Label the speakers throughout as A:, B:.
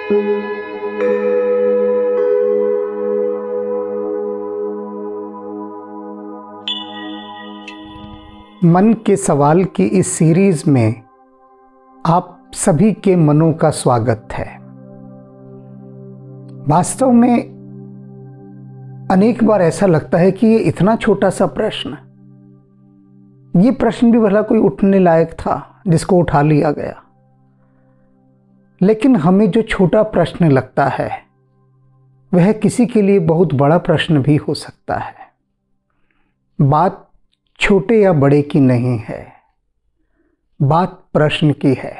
A: मन के सवाल की इस सीरीज में आप सभी के मनों का स्वागत है। वास्तव में अनेक बार ऐसा लगता है कि ये इतना छोटा सा प्रश्न, ये प्रश्न भी भला कोई उठने लायक था जिसको उठा लिया गया। लेकिन हमें जो छोटा प्रश्न लगता है वह किसी के लिए बहुत बड़ा प्रश्न भी हो सकता है। बात छोटे या बड़े की नहीं है, बात प्रश्न की है।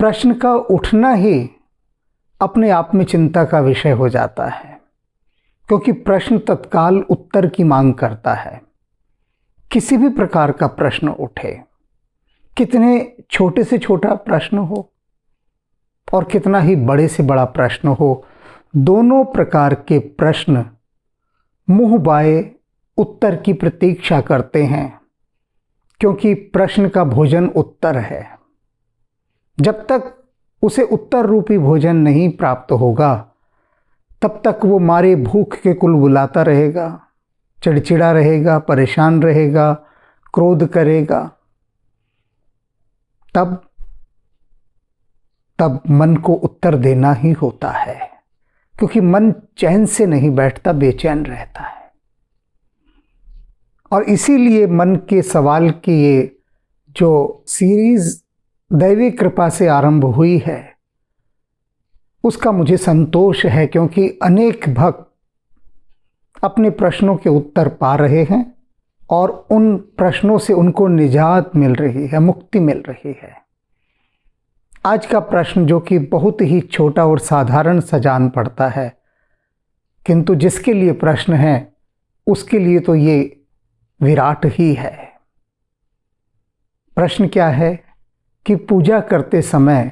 A: प्रश्न का उठना ही अपने आप में चिंता का विषय हो जाता है, क्योंकि प्रश्न तत्काल उत्तर की मांग करता है। किसी भी प्रकार का प्रश्न उठे, कितने छोटे से छोटा प्रश्न हो और कितना ही बड़े से बड़ा प्रश्न हो, दोनों प्रकार के प्रश्न मुंह बाए उत्तर की प्रतीक्षा करते हैं, क्योंकि प्रश्न का भोजन उत्तर है। जब तक उसे उत्तर रूपी भोजन नहीं प्राप्त होगा तब तक वो मारे भूख के कुल बुलाता रहेगा, चिड़चिड़ा रहेगा, परेशान रहेगा, क्रोध करेगा। तब मन को उत्तर देना ही होता है, क्योंकि मन चैन से नहीं बैठता, बेचैन रहता है। और इसीलिए मन के सवाल की ये जो सीरीज दैवी कृपा से आरंभ हुई है उसका मुझे संतोष है, क्योंकि अनेक भक्त अपने प्रश्नों के उत्तर पा रहे हैं और उन प्रश्नों से उनको निजात मिल रही है, मुक्ति मिल रही है। आज का प्रश्न, जो कि बहुत ही छोटा और साधारण सा जान पड़ता है, किंतु जिसके लिए प्रश्न है उसके लिए तो ये विराट ही है। प्रश्न क्या है कि पूजा करते समय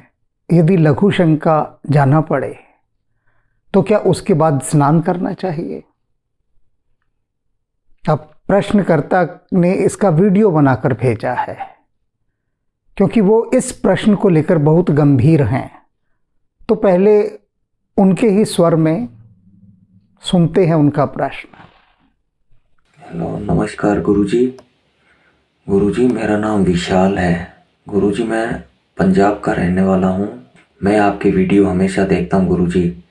A: यदि लघु शंका जाना पड़े तो क्या उसके बाद स्नान करना चाहिए? अब प्रश्नकर्ता ने इसका वीडियो बनाकर भेजा है, क्योंकि वो इस प्रश्न को लेकर बहुत गंभीर हैं। तो पहले उनके ही स्वर में सुनते हैं उनका प्रश्न।
B: हेलो, नमस्कार गुरुजी। गुरुजी, मेरा नाम विशाल है। गुरुजी, मैं पंजाब का रहने वाला हूँ। मैं आपकी वीडियो हमेशा देखता हूँ गुरुजी।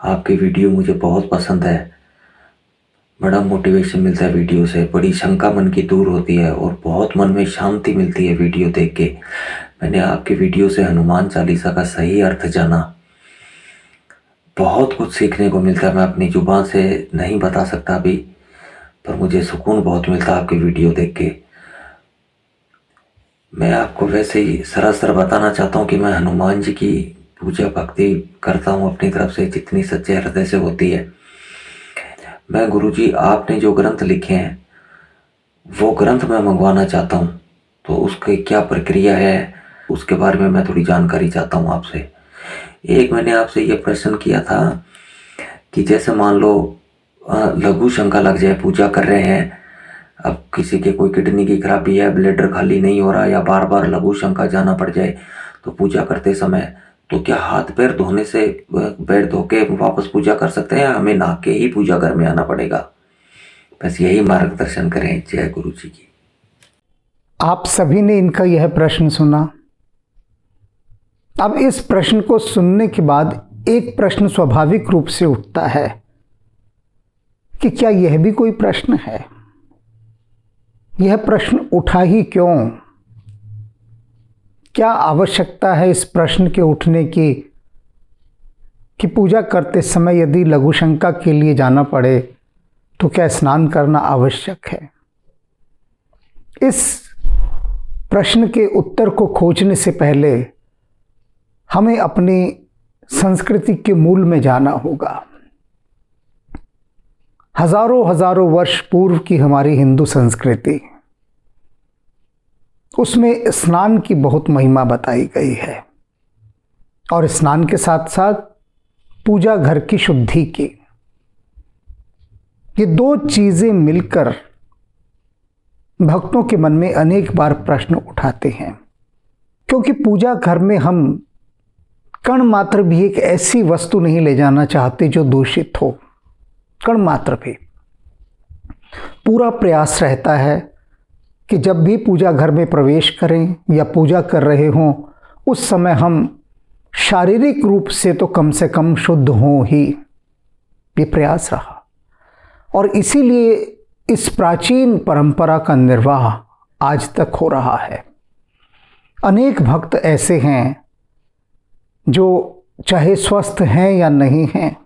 B: आपकी वीडियो मुझे बहुत पसंद है। बड़ा मोटिवेशन मिलता है वीडियो से, बड़ी शंका मन की दूर होती है और बहुत मन में शांति मिलती है वीडियो देख के। मैंने आपकी वीडियो से हनुमान चालीसा का सही अर्थ जाना। बहुत कुछ सीखने को मिलता है, मैं अपनी जुबान से नहीं बता सकता अभी, पर मुझे सुकून बहुत मिलता है आपकी वीडियो देख के। मैं आपको वैसे ही सरासर बताना चाहता हूँ कि मैं हनुमान जी की पूजा भक्ति करता हूँ अपनी तरफ से, जितनी सच्चे हृदय से होती है। मैं गुरुजी, आपने जो ग्रंथ लिखे हैं वो ग्रंथ मैं मंगवाना चाहता हूँ, तो उसकी क्या प्रक्रिया है उसके बारे में मैं थोड़ी जानकारी चाहता हूँ आपसे। एक मैंने आपसे ये प्रश्न किया था कि जैसे मान लो लघु शंका लग जाए, पूजा कर रहे हैं, अब किसी के कोई किडनी की खराबी है, ब्लैडर खाली नहीं हो रहा, या बार बार लघु शंका जाना पड़ जाए, तो पूजा करते समय तो क्या हाथ पैर धोने से, पैर धो के वापस पूजा कर सकते हैं, हमें नहा के ही पूजा घर में आना पड़ेगा? बस यही मार्गदर्शन करें। जय गुरु जी की।
A: आप सभी ने इनका यह प्रश्न सुना। अब इस प्रश्न को सुनने के बाद एक प्रश्न स्वाभाविक रूप से उठता है कि क्या यह भी कोई प्रश्न है? यह प्रश्न उठा ही क्यों? क्या आवश्यकता है इस प्रश्न के उठने की कि पूजा करते समय यदि लघु शंका के लिए जाना पड़े तो क्या स्नान करना आवश्यक है? इस प्रश्न के उत्तर को खोजने से पहले हमें अपनी संस्कृति के मूल में जाना होगा। हजारों वर्ष पूर्व की हमारी हिंदू संस्कृति, उसमें स्नान की बहुत महिमा बताई गई है, और स्नान के साथ साथ पूजा घर की शुद्धि की। ये दो चीजें मिलकर भक्तों के मन में अनेक बार प्रश्न उठाते हैं, क्योंकि पूजा घर में हम कण मात्र भी एक ऐसी वस्तु नहीं ले जाना चाहते जो दूषित हो, कण मात्र भी। पूरा प्रयास रहता है कि जब भी पूजा घर में प्रवेश करें या पूजा कर रहे हों, उस समय हम शारीरिक रूप से तो कम से कम शुद्ध हों ही। ये प्रयास रहा और इसीलिए इस प्राचीन परंपरा का निर्वाह आज तक हो रहा है। अनेक भक्त ऐसे हैं जो चाहे स्वस्थ हैं या नहीं हैं,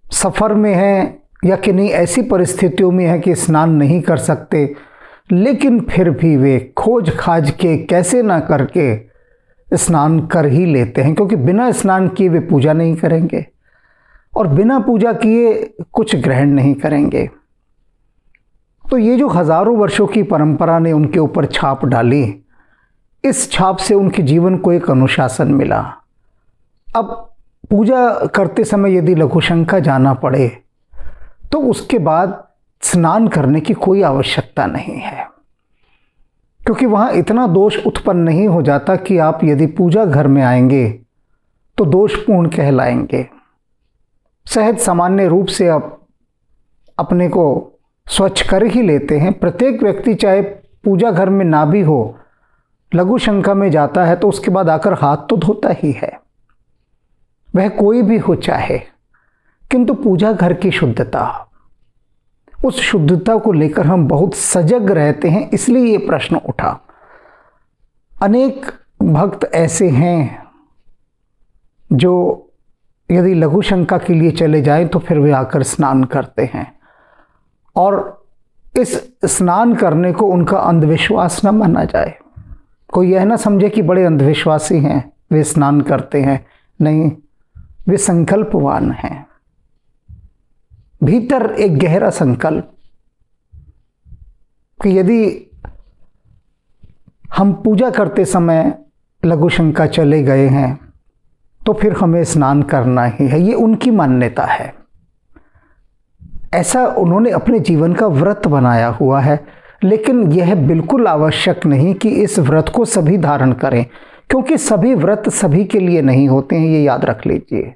A: सफ़र में हैं या किन्हीं ऐसी परिस्थितियों में है कि स्नान नहीं कर सकते, लेकिन फिर भी वे खोज खाज के कैसे ना करके स्नान कर ही लेते हैं, क्योंकि बिना स्नान किए वे पूजा नहीं करेंगे और बिना पूजा किए कुछ ग्रहण नहीं करेंगे। तो ये जो हजारों वर्षों की परंपरा ने उनके ऊपर छाप डाली, इस छाप से उनके जीवन को एक अनुशासन मिला। अब पूजा करते समय यदि लघुशंका जाना पड़े तो उसके बाद स्नान करने की कोई आवश्यकता नहीं है, क्योंकि वहाँ इतना दोष उत्पन्न नहीं हो जाता कि आप यदि पूजा घर में आएंगे तो दोषपूर्ण कहलाएंगे। सहज सामान्य रूप से आप अपने को स्वच्छ कर ही लेते हैं। प्रत्येक व्यक्ति चाहे पूजा घर में ना भी हो, लघु शंका में जाता है तो उसके बाद आकर हाथ तो धोता ही है, वह कोई भी हो चाहे। किंतु पूजा घर की शुद्धता, उस शुद्धता को लेकर हम बहुत सजग रहते हैं, इसलिए ये प्रश्न उठा। अनेक भक्त ऐसे हैं जो यदि लघु शंका के लिए चले जाएं तो फिर वे आकर स्नान करते हैं और इस स्नान करने को उनका अंधविश्वास न माना जाए। कोई यह ना समझे कि बड़े अंधविश्वासी हैं, वे स्नान करते हैं। नहीं, वे संकल्पवान हैं। भीतर एक गहरा संकल्प कि यदि हम पूजा करते समय लघु शंका चले गए हैं तो फिर हमें स्नान करना ही है। ये उनकी मान्यता है, ऐसा उन्होंने अपने जीवन का व्रत बनाया हुआ है। लेकिन यह बिल्कुल आवश्यक नहीं कि इस व्रत को सभी धारण करें, क्योंकि सभी व्रत सभी के लिए नहीं होते हैं, ये याद रख लीजिए।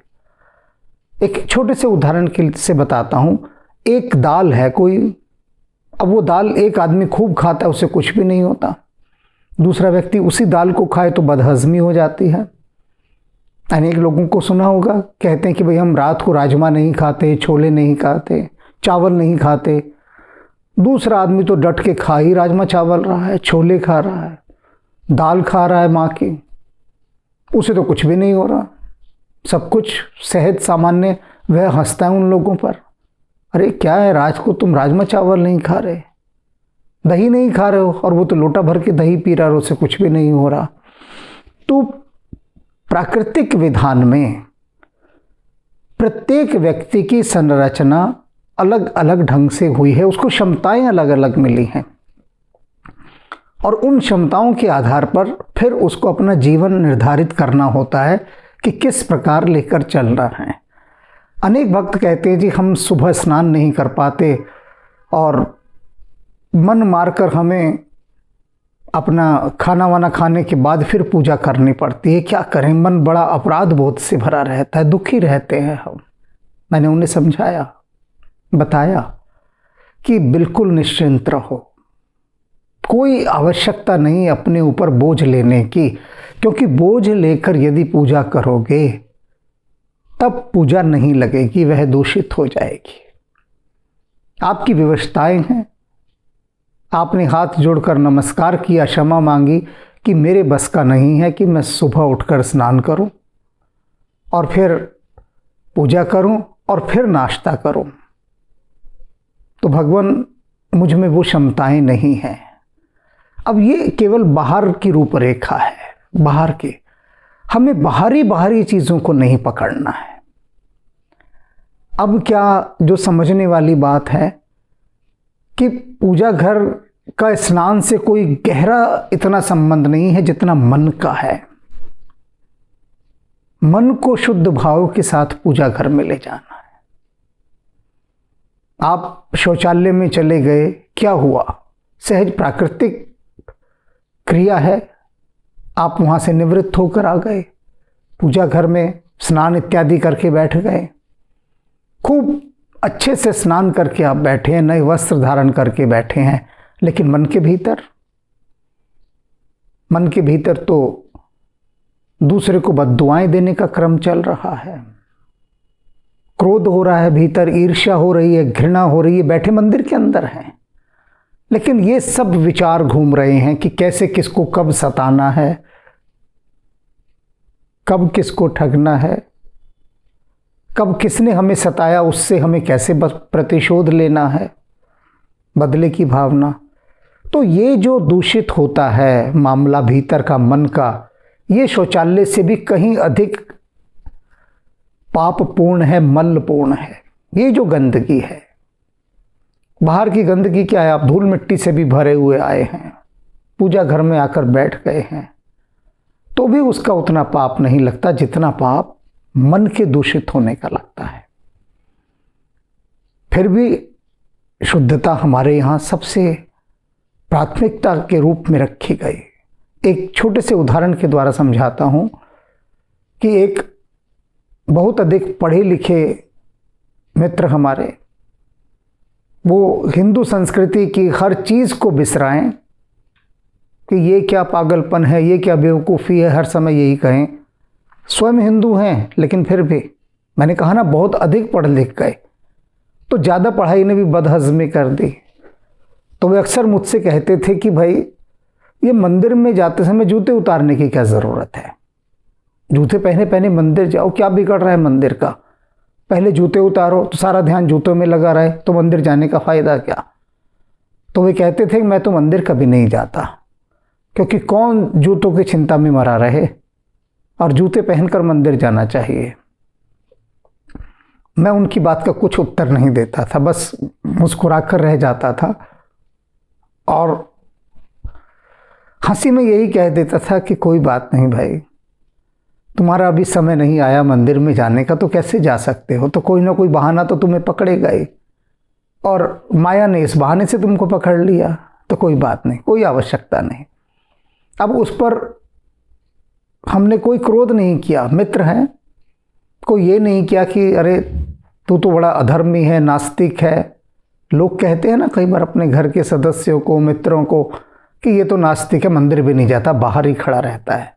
A: एक छोटे से उदाहरण से बताता हूँ। एक दाल है कोई, अब वो दाल एक आदमी खूब खाता है, उसे कुछ भी नहीं होता। दूसरा व्यक्ति उसी दाल को खाए तो बदहजमी हो जाती है। अनेक लोगों को सुना होगा, कहते हैं कि भाई हम रात को राजमा नहीं खाते, छोले नहीं खाते, चावल नहीं खाते। दूसरा आदमी तो डट के खा ही राजमा चावल रहा है, छोले खा रहा है, दाल खा रहा है माँ की, उसे तो कुछ भी नहीं हो रहा, सब कुछ सहज सामान्य। वह हंसता है उन लोगों पर, अरे क्या है, रात को तुम राजमा चावल नहीं खा रहे, दही नहीं खा रहे हो, और वो तो लोटा भर के दही पी रहा है, उसे कुछ भी नहीं हो रहा। तो प्राकृतिक विधान में प्रत्येक व्यक्ति की संरचना अलग अलग ढंग से हुई है, उसको क्षमताएं अलग अलग मिली हैं और उन क्षमताओं के आधार पर फिर उसको अपना जीवन निर्धारित करना होता है कि किस प्रकार लेकर चल रहा है। अनेक भक्त कहते हैं जी हम सुबह स्नान नहीं कर पाते और मन मारकर हमें अपना खाना वाना खाने के बाद फिर पूजा करनी पड़ती है। क्या करें, मन बड़ा अपराध बोध से भरा रहता है, दुखी रहते हैं हम। मैंने उन्हें समझाया, बताया कि बिल्कुल निश्चिंत रहो, कोई आवश्यकता नहीं अपने ऊपर बोझ लेने की, क्योंकि बोझ लेकर यदि पूजा करोगे तब पूजा नहीं लगेगी, वह दूषित हो जाएगी। आपकी विवशताएं हैं, आपने हाथ जोड़कर नमस्कार किया, क्षमा मांगी कि मेरे बस का नहीं है कि मैं सुबह उठकर स्नान करूं और फिर पूजा करूं और फिर नाश्ता करूं, तो भगवान मुझ में वो क्षमताएं नहीं हैं। अब ये केवल बाहर की रूपरेखा है, बाहर की। हमें बाहरी चीज़ों को नहीं पकड़ना है। अब क्या जो समझने वाली बात है कि पूजा घर का स्नान से कोई गहरा इतना संबंध नहीं है जितना मन का है। मन को शुद्ध भाव के साथ पूजा घर में ले जाना है। आप शौचालय में चले गए, क्या हुआ, सहज प्राकृतिक क्रिया है, आप वहां से निवृत्त होकर आ गए, पूजा घर में स्नान इत्यादि करके बैठ गए। खूब अच्छे से स्नान करके आप बैठे हैं, नए वस्त्र धारण करके बैठे हैं, लेकिन मन के भीतर तो दूसरे को बद्दुआएं देने का क्रम चल रहा है। क्रोध हो रहा है भीतर, ईर्ष्या हो रही है, घृणा हो रही है, बैठे मंदिर के अंदर हैं, लेकिन ये सब विचार घूम रहे हैं कि कैसे किसको कब सताना है, कब किसको ठगना है, कब किसने हमें सताया उससे हमें कैसे प्रतिशोध लेना है, बदले की भावना। तो ये जो दूषित होता है मामला भीतर का, मन का, ये शौचालय से भी कहीं अधिक पापपूर्ण है, मलपूर्ण है। ये जो गंदगी है, बाहर की गंदगी क्या है, आप धूल मिट्टी से भी भरे हुए आए हैं, पूजा घर में आकर बैठ गए हैं, तो भी उसका उतना पाप नहीं लगता जितना पाप मन के दूषित होने का लगता है। फिर भी शुद्धता हमारे यहाँ सबसे प्राथमिकता के रूप में रखी गई। एक छोटे से उदाहरण के द्वारा समझाता हूँ कि एक बहुत अधिक पढ़े लिखे मित्र हमारे, वो हिंदू संस्कृति की हर चीज़ को बिसराएं कि ये क्या पागलपन है, ये क्या बेवकूफ़ी है, हर समय यही कहें। स्वयं हिंदू हैं, लेकिन फिर भी मैंने कहा ना, बहुत अधिक पढ़ लिख गए, तो ज़्यादा पढ़ाई ने भी बदहज़मी कर दी। तो वे अक्सर मुझसे कहते थे कि भाई, ये मंदिर में जाते समय जूते उतारने की क्या ज़रूरत है, जूते पहने पहने मंदिर जाओ, क्या बिगड़ रहा है मंदिर का, पहले जूते उतारो तो सारा ध्यान जूतों में लगा रहे तो मंदिर जाने का फ़ायदा क्या। तो वे कहते थे कि मैं तो मंदिर कभी नहीं जाता, क्योंकि कौन जूतों की चिंता में मरा रहे, और जूते पहनकर मंदिर जाना चाहिए। मैं उनकी बात का कुछ उत्तर नहीं देता था, बस मुस्कुराकर रह जाता था और हंसी में यही कह देता था कि कोई बात नहीं भाई, तुम्हारा अभी समय नहीं आया मंदिर में जाने का, तो कैसे जा सकते हो, तो कोई ना कोई बहाना तो तुम्हें पकड़ेगा ही, और माया ने इस बहाने से तुमको पकड़ लिया, तो कोई बात नहीं, कोई आवश्यकता नहीं। अब उस पर हमने कोई क्रोध नहीं किया, मित्र हैं, कोई ये नहीं किया कि अरे तू तो बड़ा अधर्मी है, नास्तिक है। लोग कहते हैं ना कई बार अपने घर के सदस्यों को, मित्रों को, कि ये तो नास्तिक है, मंदिर भी नहीं जाता, बाहर ही खड़ा रहता है,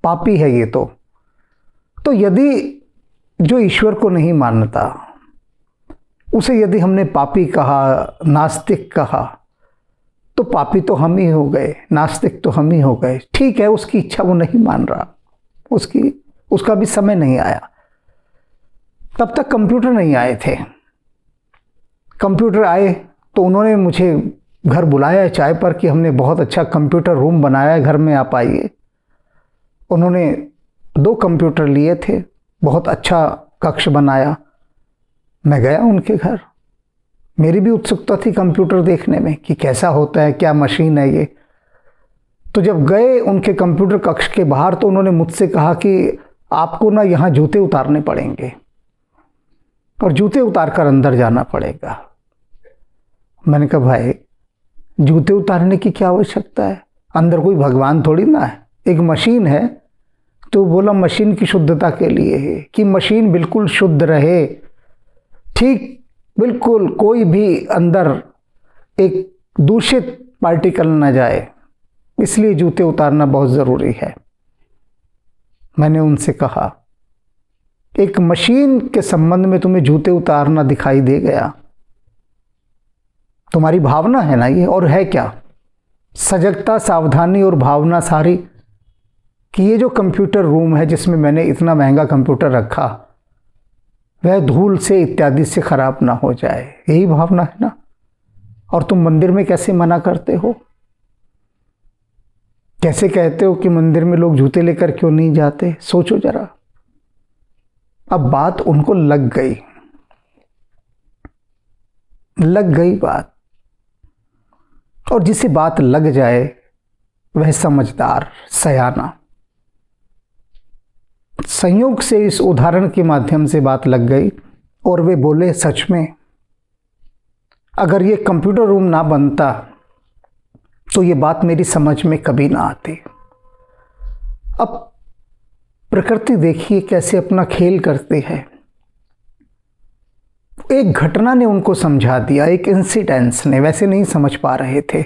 A: पापी है ये तो यदि जो ईश्वर को नहीं मानता उसे यदि हमने पापी कहा, नास्तिक कहा, तो पापी तो हम ही हो गए, नास्तिक तो हम ही हो गए। ठीक है, उसकी इच्छा, वो नहीं मान रहा, उसका भी समय नहीं आया। तब तक कंप्यूटर नहीं आए थे। कंप्यूटर आए तो उन्होंने मुझे घर बुलाया चाय पर कि हमने बहुत अच्छा कंप्यूटर रूम बनाया है घर में, आप आइए। उन्होंने 2 कंप्यूटर लिए थे, बहुत अच्छा कक्ष बनाया। मैं गया उनके घर, मेरी भी उत्सुकता थी कंप्यूटर देखने में कि कैसा होता है, क्या मशीन है ये। तो जब गए उनके कंप्यूटर कक्ष के बाहर, तो उन्होंने मुझसे कहा कि आपको ना यहाँ जूते उतारने पड़ेंगे और जूते उतार कर अंदर जाना पड़ेगा। मैंने कहा भाई, जूते उतारने की क्या आवश्यकता है, अंदर कोई भगवान थोड़ी ना है, एक मशीन है। तो बोला मशीन की शुद्धता के लिए है कि मशीन बिल्कुल शुद्ध रहे, ठीक बिल्कुल कोई भी अंदर एक दूषित पार्टिकल न जाए, इसलिए जूते उतारना बहुत ज़रूरी है। मैंने उनसे कहा, एक मशीन के संबंध में तुम्हें जूते उतारना दिखाई दे गया, तुम्हारी भावना है ना ये, और है क्या, सजगता, सावधानी और भावना सारी, कि ये जो कंप्यूटर रूम है जिसमें मैंने इतना महंगा कंप्यूटर रखा, वह धूल से इत्यादि से खराब ना हो जाए, यही भावना है ना। और तुम मंदिर में कैसे मना करते हो, कैसे कहते हो कि मंदिर में लोग जूते लेकर क्यों नहीं जाते, सोचो जरा। अब बात उनको लग गई बात, और जिसे बात लग जाए वह समझदार, सयाना। संयोग से इस उदाहरण के माध्यम से बात लग गई और वे बोले, सच में अगर ये कंप्यूटर रूम ना बनता तो ये बात मेरी समझ में कभी ना आती। अब प्रकृति देखिए कैसे अपना खेल करती है। एक घटना ने उनको समझा दिया, एक इंसिडेंस ने, वैसे नहीं समझ पा रहे थे।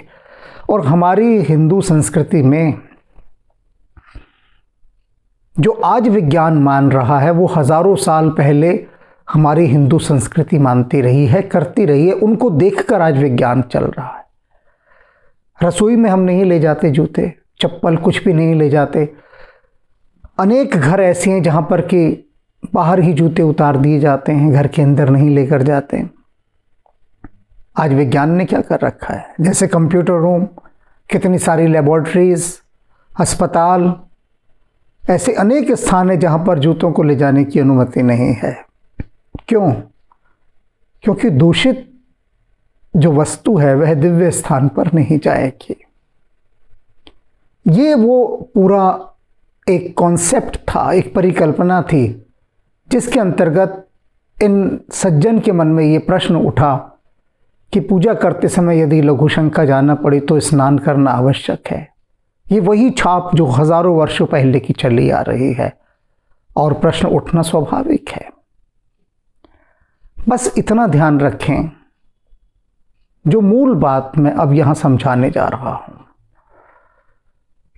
A: और हमारी हिंदू संस्कृति में जो आज विज्ञान मान रहा है वो हजारों साल पहले हमारी हिंदू संस्कृति मानती रही है, करती रही है। उनको देखकर आज विज्ञान चल रहा है। रसोई में हम नहीं ले जाते जूते, चप्पल, कुछ भी नहीं ले जाते। अनेक घर ऐसे हैं जहाँ पर कि बाहर ही जूते उतार दिए जाते हैं, घर के अंदर नहीं लेकर जाते। आज विज्ञान ने क्या कर रखा है, जैसे कंप्यूटर रूम, कितनी सारी लेबोरेटरीज, अस्पताल, ऐसे अनेक स्थान है जहाँ पर जूतों को ले जाने की अनुमति नहीं है। क्यों? क्योंकि दूषित जो वस्तु है वह दिव्य स्थान पर नहीं जाएगी। ये वो पूरा एक कॉन्सेप्ट था, एक परिकल्पना थी, जिसके अंतर्गत इन सज्जन के मन में ये प्रश्न उठा कि पूजा करते समय यदि लघु शंका जाना पड़े तो स्नान करना आवश्यक है। ये वही छाप जो हजारों वर्षों पहले की चली आ रही है और प्रश्न उठना स्वाभाविक है। बस इतना ध्यान रखें, जो मूल बात मैं अब यहां समझाने जा रहा हूं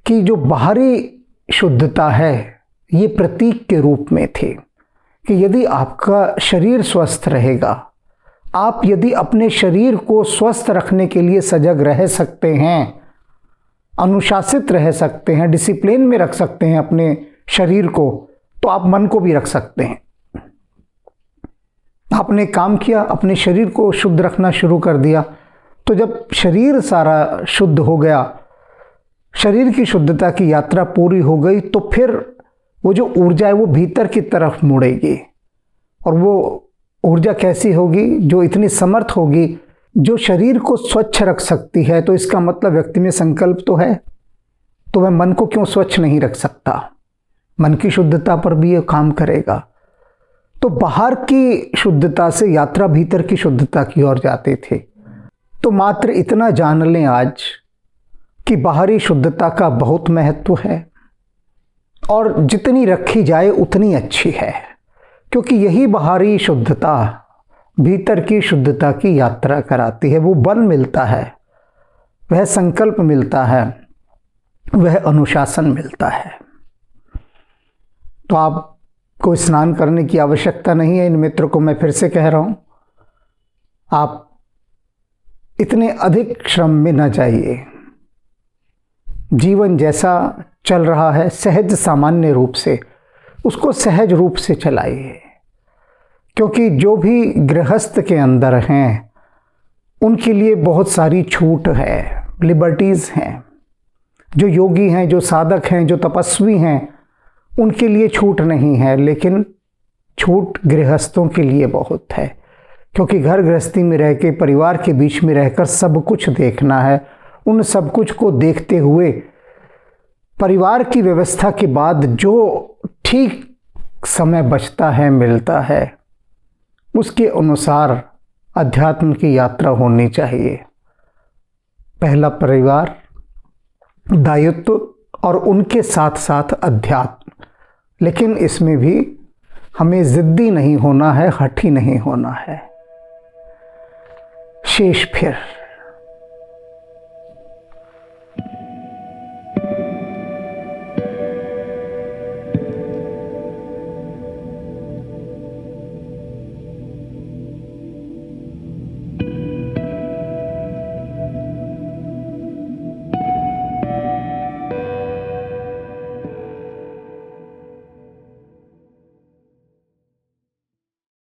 A: कि जो बाहरी शुद्धता है ये प्रतीक के रूप में थी कि यदि आपका शरीर स्वस्थ रहेगा, आप यदि अपने शरीर को स्वस्थ रखने के लिए सजग रह सकते हैं, अनुशासित रह सकते हैं, डिसिप्लिन में रख सकते हैं अपने शरीर को, तो आप मन को भी रख सकते हैं। आपने काम किया, अपने शरीर को शुद्ध रखना शुरू कर दिया, तो जब शरीर सारा शुद्ध हो गया, शरीर की शुद्धता की यात्रा पूरी हो गई, तो फिर वो जो ऊर्जा है वो भीतर की तरफ मुड़ेगी। और वो ऊर्जा कैसी होगी? जो इतनी समर्थ होगी, जो शरीर को स्वच्छ रख सकती है। तो इसका मतलब व्यक्ति में संकल्प तो है, तो वह मन को क्यों स्वच्छ नहीं रख सकता? मन की शुद्धता पर भी ये काम करेगा। तो बाहर की शुद्धता से यात्रा भीतर की शुद्धता की ओर जाती थी। तो मात्र इतना जान लें आज कि बाहरी शुद्धता का बहुत महत्व है और जितनी रखी जाए उतनी अच्छी है, क्योंकि यही बाहरी शुद्धता भीतर की शुद्धता की यात्रा कराती है। वो बल मिलता है, वह संकल्प मिलता है, वह अनुशासन मिलता है। तो आपको स्नान करने की आवश्यकता नहीं है। इन मित्रों को मैं फिर से कह रहा हूं, आप इतने अधिक श्रम में न जाइए। जीवन जैसा चल रहा है सहज सामान्य रूप से, उसको सहज रूप से चलाइए। क्योंकि जो भी गृहस्थ के अंदर हैं उनके लिए बहुत सारी छूट है, लिबर्टीज़ हैं। जो योगी हैं, जो साधक हैं, जो तपस्वी हैं, उनके लिए छूट नहीं है, लेकिन छूट गृहस्थों के लिए बहुत है। क्योंकि घर गृहस्थी में रह के, परिवार के बीच में रहकर सब कुछ देखना है। उन सब कुछ को देखते हुए परिवार की व्यवस्था के बाद जो ठीक समय बचता है, मिलता है, उसके अनुसार अध्यात्म की यात्रा होनी चाहिए। पहला परिवार, दायित्व और उनके साथ साथ अध्यात्म। लेकिन इसमें भी हमें जिद्दी नहीं होना है, हठी नहीं होना है। शेष फिर